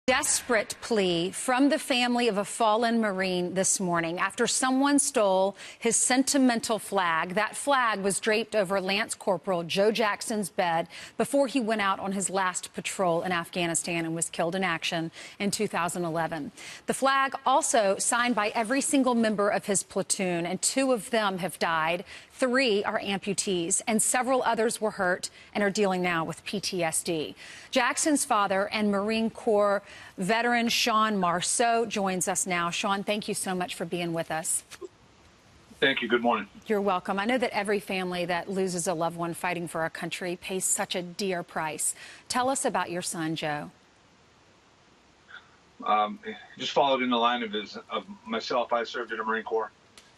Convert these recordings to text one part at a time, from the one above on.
Desperate plea from the family of a fallen Marine this morning after someone stole his sentimental flag. That flag was draped over Lance Corporal Joe Jackson's bed before he went out on his last patrol in Afghanistan and was killed in action in 2011. The flag also signed by every single member of his platoon, and 2 of them have died. 3 are amputees, and several others were hurt and are dealing now with PTSD. Jackson's father and Marine Corps veteran Sean Marceau joins us now. Sean, thank you so much for being with us. Thank you. Good morning. You're welcome. I know that every family that loses a loved one fighting for our country pays such a dear price. Tell us about your son, Joe. Just followed in the line of myself. I served in the Marine Corps.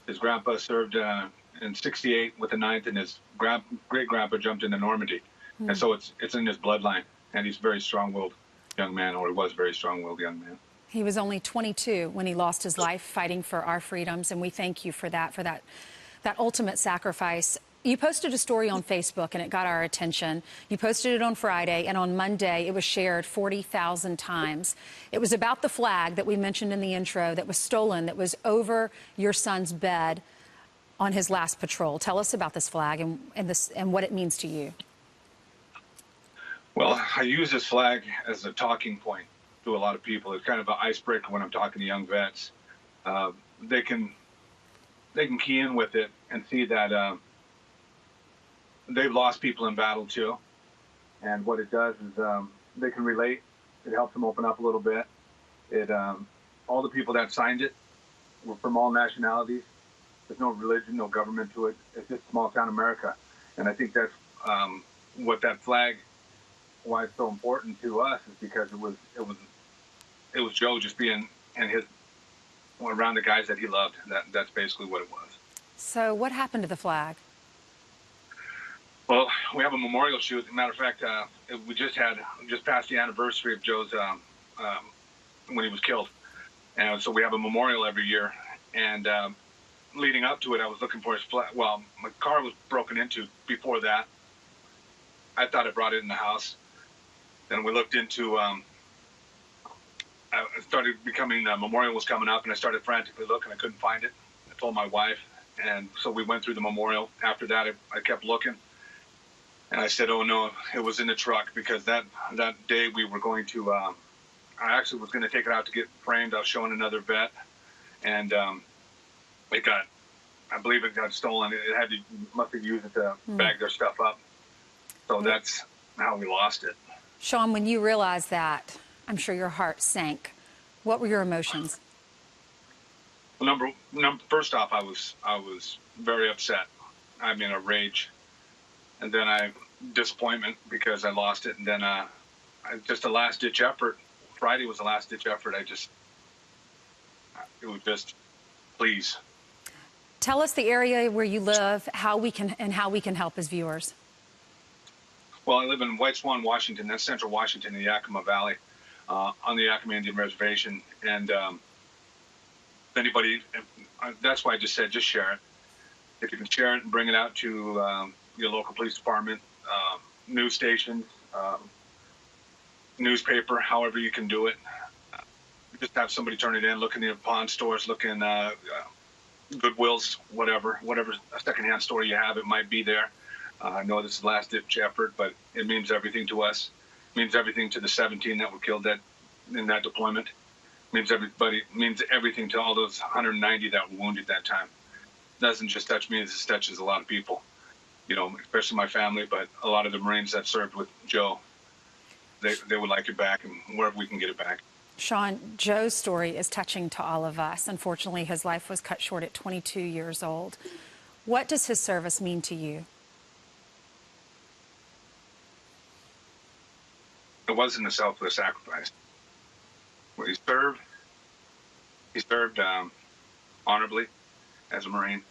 His grandpa served in '68 with the 9th, and his great-grandpa jumped into Normandy. And so it's in his bloodline, and he's a very strong-willed young man, or he was a very strong-willed young man. He was only 22 when he lost his life fighting for our freedoms, and we thank you for that ultimate sacrifice. You posted a story on Facebook, and it got our attention. You posted it on Friday, and on Monday, it was shared 40,000 times. It was about the flag that we mentioned in the intro that was stolen, that was over your son's bed on his last patrol. Tell us about this flag and what it means to you. Well, I use this flag as a talking point to a lot of people. It's kind of an icebreaker when I'm talking to young vets. They can key in with it and see that they've lost people in battle too. And what it does is they can relate. It helps them open up a little bit. All the people that signed it were from all nationalities. There's no religion, no government to it. It's just small town America. And I think that's what that flag, why it's so important to us, is because it was Joe just being around the guys that he loved. That's basically what it was. So what happened to the flag? Well, we have a memorial shoot. As a matter of fact, we just passed the anniversary of Joe's when he was killed, and so we have a memorial every year. And leading up to it, I was looking for his flag. Well, my car was broken into before that. I thought I brought it in the house. Then we looked into. I started becoming the memorial was coming up, and I started frantically looking. I couldn't find it. I told my wife, and so we went through the memorial. After that, I kept looking. And I said, oh, no, it was in the truck, because that day we were going to, I actually was going to take it out to get framed. I was showing another vet, and I believe it got stolen. It must have used it to bag their stuff up. So that's how we lost it. Sean, when you realized that, I'm sure your heart sank. What were your emotions? Well, first off, I was very upset. I'm in a rage. And then disappointment because I lost it. And then just a last-ditch effort. Friday was a last-ditch effort. It was just, please. Tell us the area where you live, how we can help as viewers. Well, I live in White Swan, Washington. That's central Washington in the Yakima Valley, on the Yakima Indian Reservation. And anybody, that's why I just said, just share it. If you can share it and bring it out to your local police department, news stations, newspaper, however you can do it. Just have somebody turn it in, look in the pawn stores, look in Goodwills, whatever secondhand store you have, it might be there. I know this is a last-ditch effort, but it means everything to us. It means everything to the 17 that were killed in that deployment. It means everything to all those 190 that were wounded that time. It doesn't just touch me, it touches a lot of people. You know, especially my family, but a lot of the Marines that served with Joe, they would like it back, and wherever we can get it back. Sean, Joe's story is touching to all of us. Unfortunately, his life was cut short at 22 years old. What does his service mean to you? It wasn't a selfless sacrifice. Well, he served honorably as a Marine.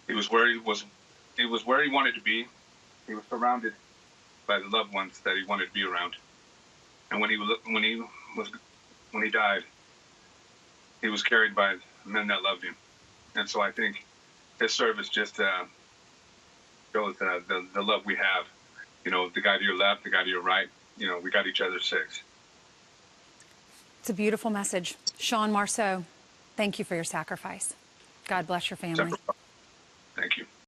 He was where he wanted to be. He was surrounded by the loved ones that he wanted to be around. And when he died, he was carried by men that loved him. And so I think his service just shows the love we have. You know, the guy to your left, the guy to your right, you know, we got each other's six. It's a beautiful message. Sean Marceau, thank you for your sacrifice. God bless your family. Thank you.